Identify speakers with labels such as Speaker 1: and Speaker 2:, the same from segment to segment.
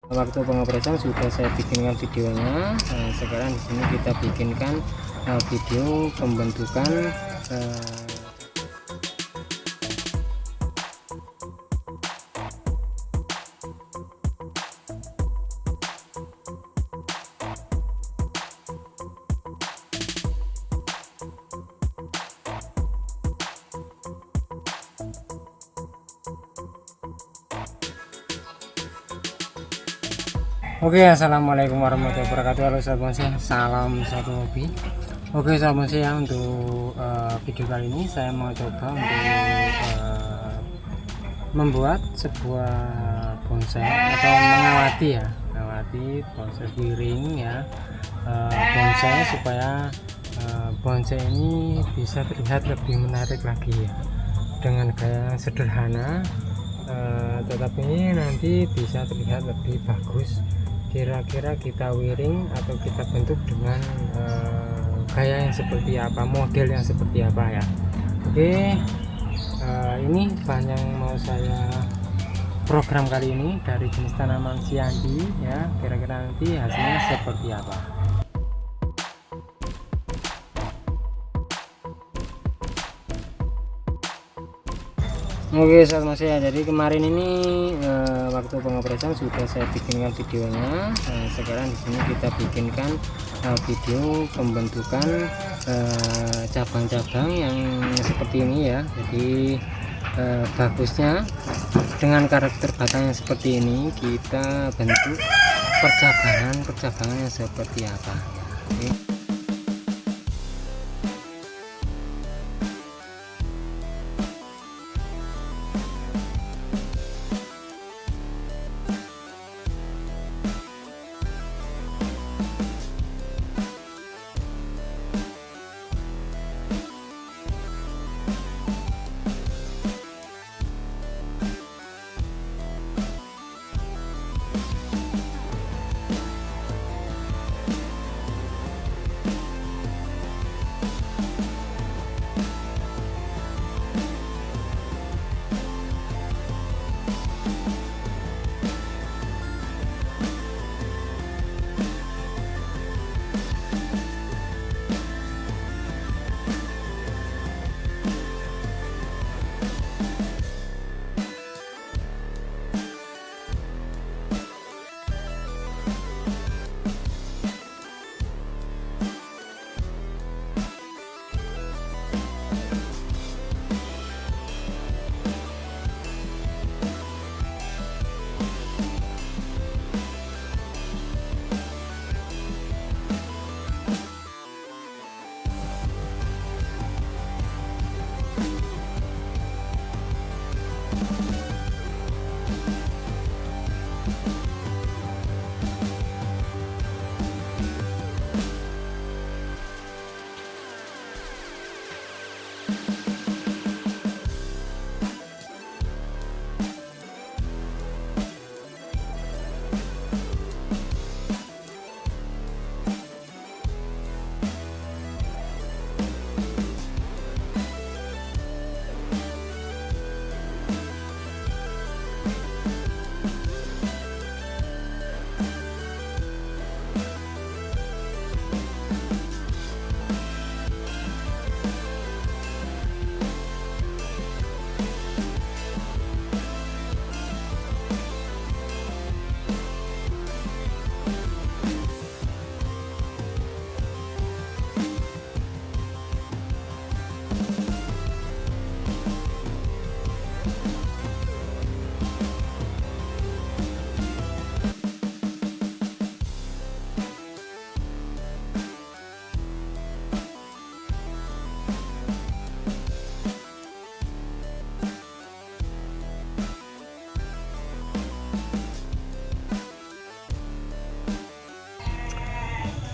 Speaker 1: Waktu pengopresan sudah saya bikinkan videonya. Sekarang di sini kita bikinkan video pembentukan Oke, assalamualaikum warahmatullahi wabarakatuh. Halo sahabat bonsai, salam satu hobi. Oke sahabat bonsai, ya, untuk video kali ini saya mau coba untuk membuat sebuah bonsai atau mengawati proses wiring ya, bonsai supaya bonsai ini bisa terlihat lebih menarik lagi ya, dengan gaya yang sederhana, tetapi nanti bisa terlihat lebih bagus. Kira-kira kita wiring atau kita bentuk dengan gaya yang seperti apa, model yang seperti apa ya. Oke, ini bahan yang mau saya program kali ini dari jenis tanaman siandi ya. Kira-kira nanti hasilnya seperti apa. Oke sahabat saya, jadi kemarin ini waktu pengopresan sudah saya bikinkan videonya. Sekarang di sini kita bikinkan video pembentukan cabang-cabang yang seperti ini ya. Jadi bagusnya dengan karakter batang yang seperti ini kita bentuk percabangan yang seperti apa ya. Oke.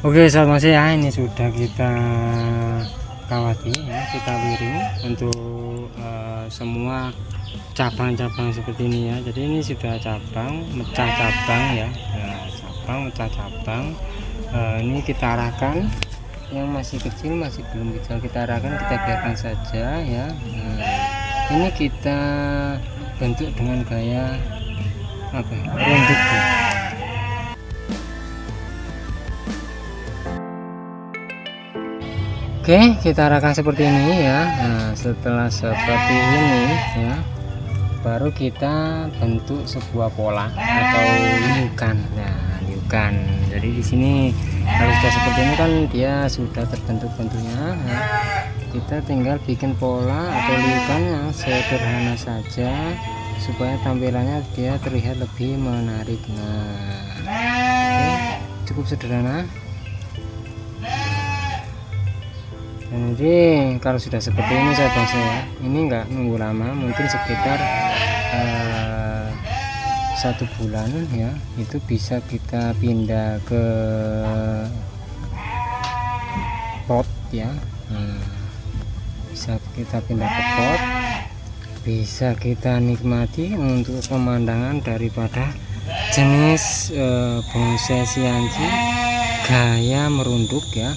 Speaker 1: Oke sahabat saya, ini sudah kita kawati ya, kita wiring untuk semua cabang-cabang seperti ini ya. Jadi ini sudah cabang, mecah cabang ya, cabang mecah cabang. Ini kita arahkan, yang masih kecil masih belum bisa kita arahkan, kita biarkan saja ya. Ini kita bentuk dengan gaya apa, runduk ya. Oke, kita arahkan seperti ini ya. Nah, setelah seperti ini ya, baru kita bentuk sebuah pola atau liukan. Nah, liukan. Jadi di sini kalau sudah seperti ini kan dia sudah terbentuk bentuknya. Nah, kita tinggal bikin pola atau liukan yang sederhana saja supaya tampilannya dia terlihat lebih menarik. Nah, oke, cukup sederhana. Jadi kalau sudah seperti ini sahabat bonsai ya, ini enggak nunggu lama, mungkin sekitar 1 bulan ya, itu bisa kita pindah ke pot ya. Bisa kita pindah ke pot, bisa kita nikmati untuk pemandangan daripada jenis bonsai Xianji gaya merunduk ya,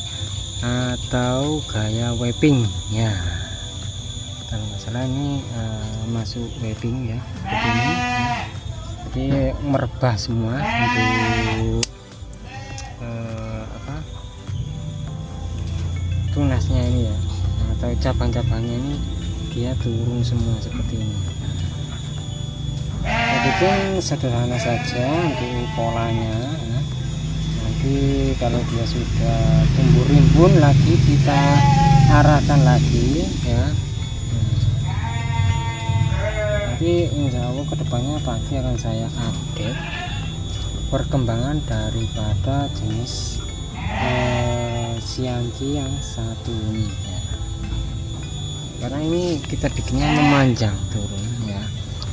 Speaker 1: atau gaya waving ya. Kalau nggak salah ini masuk waving ya, seperti ini ya. Jadi merebah semua untuk tunasnya ini ya, atau cabang-cabangnya ini dia turun semua seperti ini. Bikin sederhana saja untuk polanya ya. Nanti kalau dia sudah tumbuh rimbun lagi kita arahkan lagi ya. Nanti insya Allah kedepannya pasti akan saya update perkembangan daripada jenis Xianji yang satu ini ya. Karena ini kita bikinnya memanjang turun ya.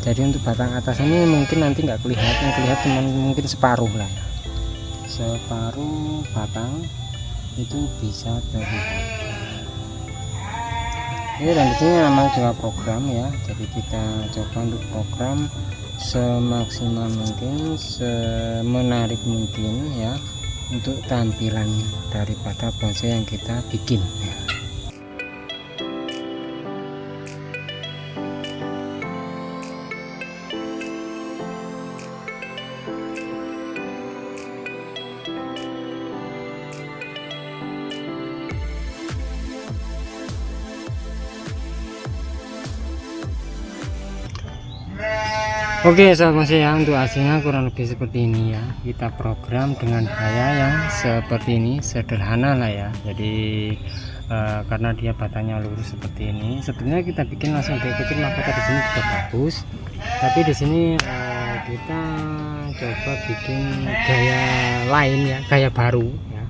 Speaker 1: Jadi untuk batang atas ini mungkin nanti nggak kelihatan, cuma mungkin separuh lah ya. Separuh batang itu bisa terlihat. Ini dan di sini memang juga program ya, jadi kita coba untuk program semaksimal mungkin, semenarik mungkin ya, untuk tampilan daripada bonsai yang kita bikin ya. Oke sahabat bonsai ya, untuk hasilnya kurang lebih seperti ini ya. Kita program dengan gaya yang seperti ini, sederhana lah ya. Jadi karena dia batangnya lurus seperti ini, sebenarnya kita bikin langsung kayak kecil mahkota di sini juga bagus. Tapi di sini kita coba bikin gaya lain ya, gaya baru ya.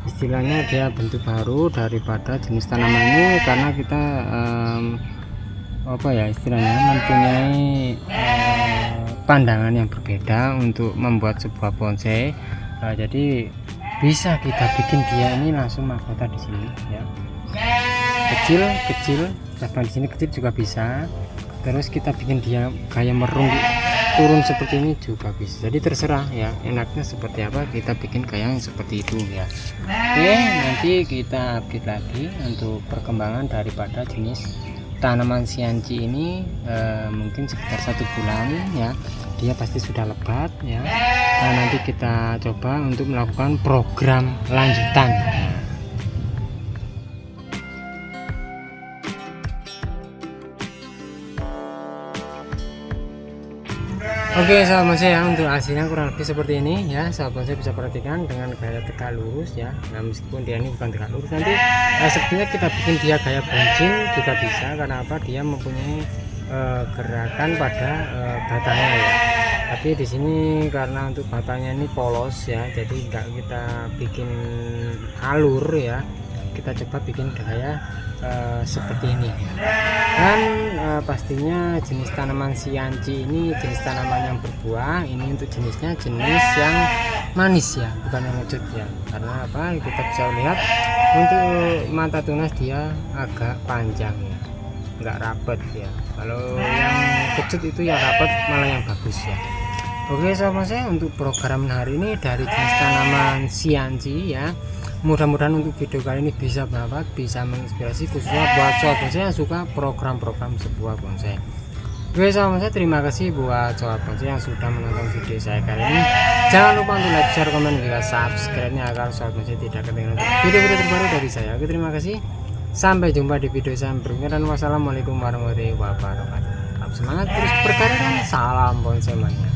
Speaker 1: Istilahnya dia bentuk baru daripada jenis tanaman ini, karena kita apa ya istilahnya, mempunyai pandangan yang berbeda untuk membuat sebuah bonsai. Jadi bisa kita bikin dia ini langsung mahkota di sini ya, kecil bahkan di sini kecil juga bisa. Terus kita bikin dia gaya merunduk turun seperti ini juga bisa. Jadi terserah ya, enaknya seperti apa kita bikin gaya yang seperti itu ya. Oke, nanti kita update lagi untuk perkembangan daripada jenis tanaman Xianji ini. Mungkin sekitar 1 bulan ya, dia pasti sudah lebat ya. Nah, nanti kita coba untuk melakukan program lanjutan. Oke sahabat bonsai ya, untuk hasilnya kurang lebih seperti ini ya. Sahabat bonsai bisa perhatikan dengan gaya tegak lurus ya. Nah, meskipun dia ini bukan tegak lurus, nanti sebenarnya kita bikin dia gaya buncin juga bisa. Karena apa, dia mempunyai gerakan pada batangnya ya. Tapi di sini karena untuk batangnya ini polos ya, jadi enggak kita bikin alur ya. Kita coba bikin gaya seperti ini dan pastinya jenis tanaman Xianji ini jenis tanaman yang berbuah. Ini untuk jenisnya jenis yang manis ya, bukan yang ngecut ya. Karena apa, kita bisa lihat untuk mata tunas dia agak panjang ya, nggak rapet ya. Kalau yang kecut itu yang rapet malah yang bagus ya. Oke sahabat saya, untuk program hari ini dari jenis tanaman Xianji ya, mudah-mudahan untuk video kali ini bisa bermanfaat, bisa menginspirasi khususnya buat sahabat bonsai yang suka program-program sebuah bonsai. Oke sahabat bonsai, terima kasih buat sahabat bonsai yang sudah menonton video saya kali ini. Jangan lupa untuk like, share, komen, juga subscribe-nya agar sahabat bonsai tidak ketinggalan video-video terbaru dari saya. Oke, terima kasih. Sampai jumpa di video saya berikutnya dan wassalamualaikum warahmatullahi wabarakatuh. Tetap semangat terus berkarya, salam bonsai mania.